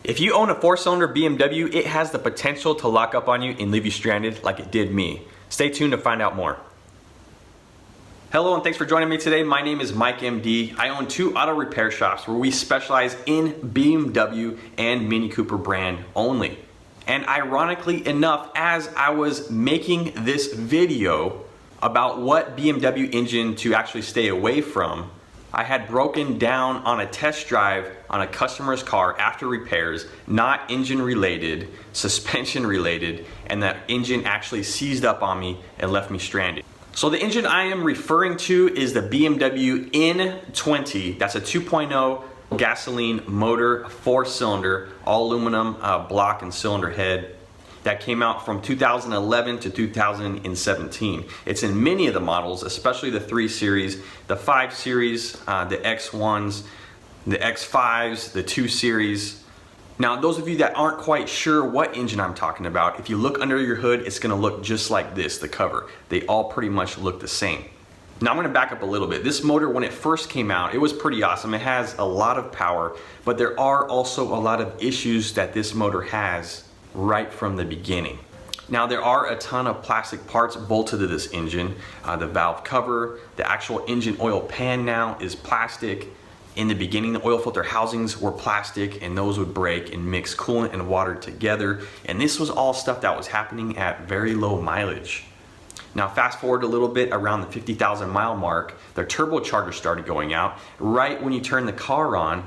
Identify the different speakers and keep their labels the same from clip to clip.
Speaker 1: If you own a 4-cylinder BMW, it has the potential to lock up on you and leave you stranded like it did me. Stay tuned to find out more. Hello and thanks for joining me today. My name is Mike MD. I own 2 auto repair shops where we specialize in BMW and Mini Cooper brand only. And ironically enough, as I was making this video about what BMW engine to actually stay away from, I had broken down on a test drive on a customer's car after repairs, not engine related, suspension related, and that engine actually seized up on me and left me stranded. So the engine I am referring to is the BMW In 20. That's a 2.0 gasoline motor, 4-cylinder, all aluminum block and cylinder head. That came out from 2011 to 2017. It's in many of the models, especially the 3 Series, the 5 Series, the X1s, the X5s, the 2 Series. Now, those of you that aren't quite sure what engine I'm talking about, if you look under your hood, it's gonna look just like this, the cover. They all pretty much look the same. Now I'm gonna back up a little bit. This motor, when it first came out, it was pretty awesome. It has a lot of power, but there are also a lot of issues that this motor has right from the beginning. Now there are a ton of plastic parts bolted to this engine. The valve cover, the actual engine oil pan now is plastic. In the beginning, the oil filter housings were plastic and those would break and mix coolant and water together. And this was all stuff that was happening at very low mileage. Now fast forward a little bit, around the 50,000 mile mark, the turbocharger started going out. Right when you turn the car on,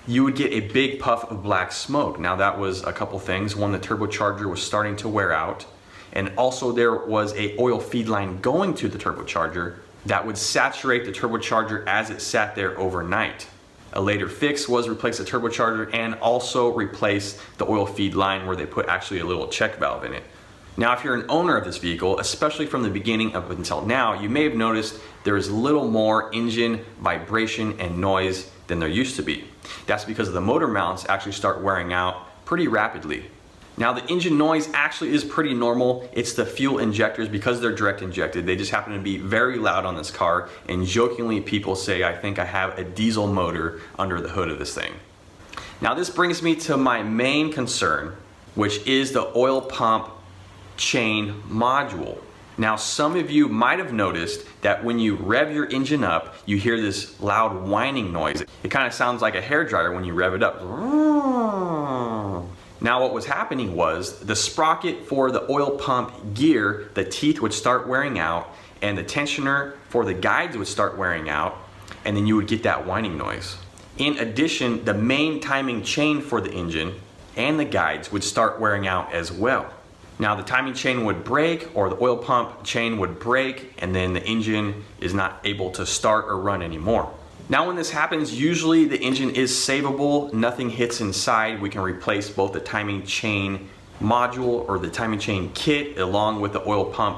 Speaker 1: you would get a big puff of black smoke. Now that was a couple things. One, the turbocharger was starting to wear out, and also there was a oil feed line going to the turbocharger that would saturate the turbocharger as it sat there overnight. A later fix was replace the turbocharger and also replace the oil feed line where they put actually a little check valve in it. Now if you're an owner of this vehicle, especially from the beginning up until now, you may have noticed there is little more engine vibration and noise than there used to be. That's because the motor mounts actually start wearing out pretty rapidly. Now the engine noise actually is pretty normal. It's the fuel injectors, because they're direct injected. They just happen to be very loud on this car, and jokingly people say, I think I have a diesel motor under the hood of this thing. Now this brings me to my main concern, which is the oil pump chain module. Now some of you might have noticed that when you rev your engine up, you hear this loud whining noise. It kind of sounds like a hairdryer when you rev it up. Now what was happening was the sprocket for the oil pump gear, the teeth would start wearing out, and the tensioner for the guides would start wearing out, and then you would get that whining noise. In addition, the main timing chain for the engine and the guides would start wearing out as well. Now the timing chain would break, or the oil pump chain would break, and then the engine is not able to start or run anymore. Now when this happens, usually the engine is savable, nothing hits inside. We can replace both the timing chain module or the timing chain kit along with the oil pump.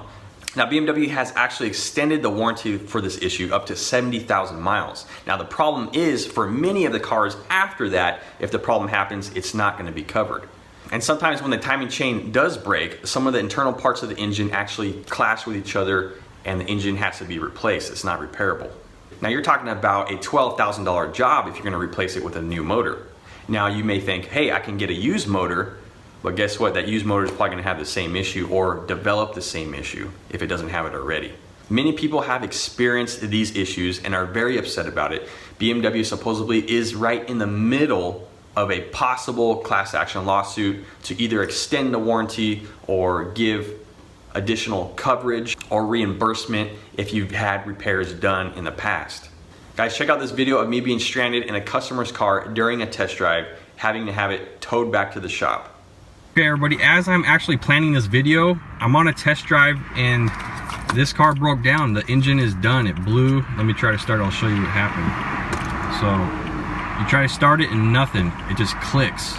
Speaker 1: Now BMW has actually extended the warranty for this issue up to 70,000 miles. Now the problem is, for many of the cars after that, if the problem happens, it's not going to be covered. And sometimes when the timing chain does break, some of the internal parts of the engine actually clash with each other and the engine has to be replaced. It's not repairable. Now you're talking about a $12,000 job if you're gonna replace it with a new motor. Now you may think, hey, I can get a used motor, but guess what? That used motor is probably gonna have the same issue or develop the same issue if it doesn't have it already. Many people have experienced these issues and are very upset about it. BMW supposedly is right in the middle of a possible class action lawsuit to either extend the warranty or give additional coverage or reimbursement if you've had repairs done in the past. Guys, check out this video of me being stranded in a customer's car during a test drive, having to have it towed back to the shop. Okay everybody, as I'm actually planning this video, I'm on a test drive and this car broke down. The engine is done, it blew. Let me try to start it, I'll show you what happened. So, you try to start it and nothing, it just clicks.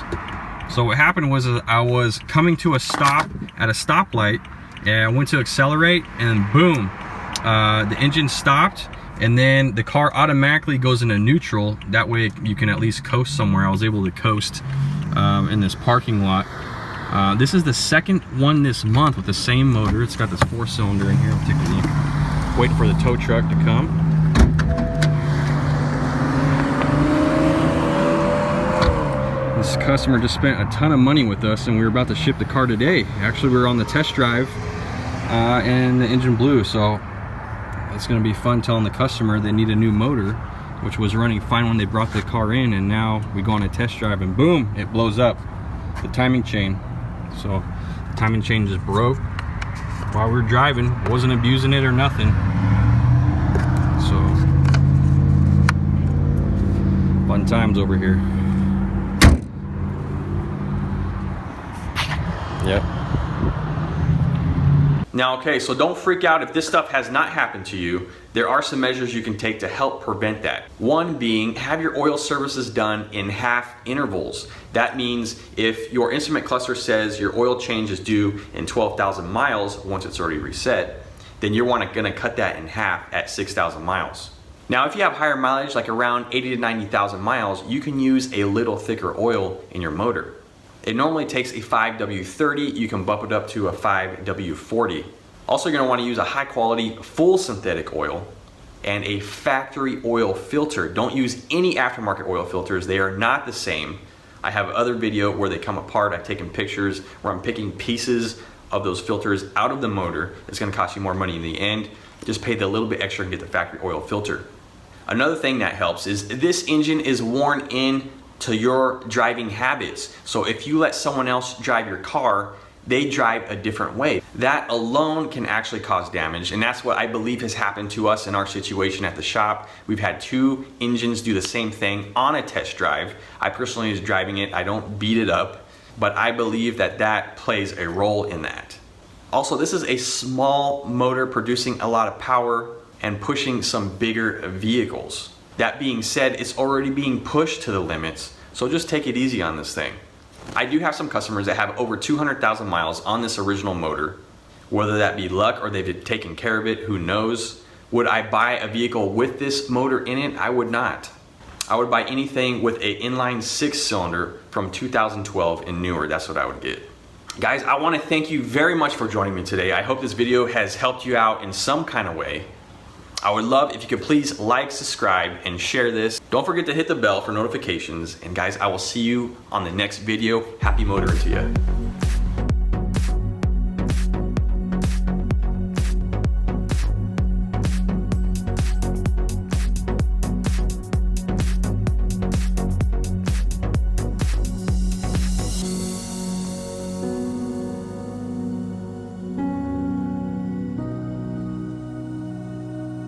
Speaker 1: So what happened was I was coming to a stop at a stoplight and I went to accelerate and boom, the engine stopped, and then the car automatically goes into neutral. That way you can at least coast somewhere. I was able to coast in this parking lot. This is the second one this month with the same motor. It's got this 4-cylinder in here. I'll take a look. Waiting for the tow truck to come.
Speaker 2: This customer just spent a ton of money with us, and we were about to ship the car today. Actually, we were on the test drive and the engine blew, so it's going to be fun telling the customer they need a new motor, which was running fine when they brought the car in, and now we go on a test drive and boom, it blows up, the timing chain. So the timing chain just broke while we were driving. Wasn't abusing it or nothing. So fun times over here. Yep.
Speaker 1: Now, okay, so don't freak out if this stuff has not happened to you. There are some measures you can take to help prevent that. One being, have your oil services done in half intervals. That means if your instrument cluster says your oil change is due in 12,000 miles once it's already reset, then you're gonna cut that in half at 6,000 miles. Now, if you have higher mileage, like around 80 to 90,000 miles, you can use a little thicker oil in your motor. It normally takes a 5W30, you can bump it up to a 5W40. Also, you're gonna wanna use a high quality full synthetic oil and a factory oil filter. Don't use any aftermarket oil filters, they are not the same. I have other video where they come apart, I've taken pictures where I'm picking pieces of those filters out of the motor. It's gonna cost you more money in the end. Just pay the little bit extra and get the factory oil filter. Another thing that helps is this engine is worn in to your driving habits. So if you let someone else drive your car, they drive a different way. That alone can actually cause damage, and that's what I believe has happened to us in our situation at the shop. We've had two engines do the same thing on a test drive. I personally was driving it, I don't beat it up, but I believe that that plays a role in that. Also, this is a small motor producing a lot of power and pushing some bigger vehicles. That being said, it's already being pushed to the limits, so just take it easy on this thing. I do have some customers that have over 200,000 miles on this original motor. Whether that be luck or they've taken care of it, who knows? Would I buy a vehicle with this motor in it? I would not. I would buy anything with an inline 6-cylinder from 2012 and newer. That's what I would get. Guys, I want to thank you very much for joining me today. I hope this video has helped you out in some kind of way. I would love if you could please like, subscribe, and share this. Don't forget to hit the bell for notifications. And guys, I will see you on the next video. Happy motoring to you.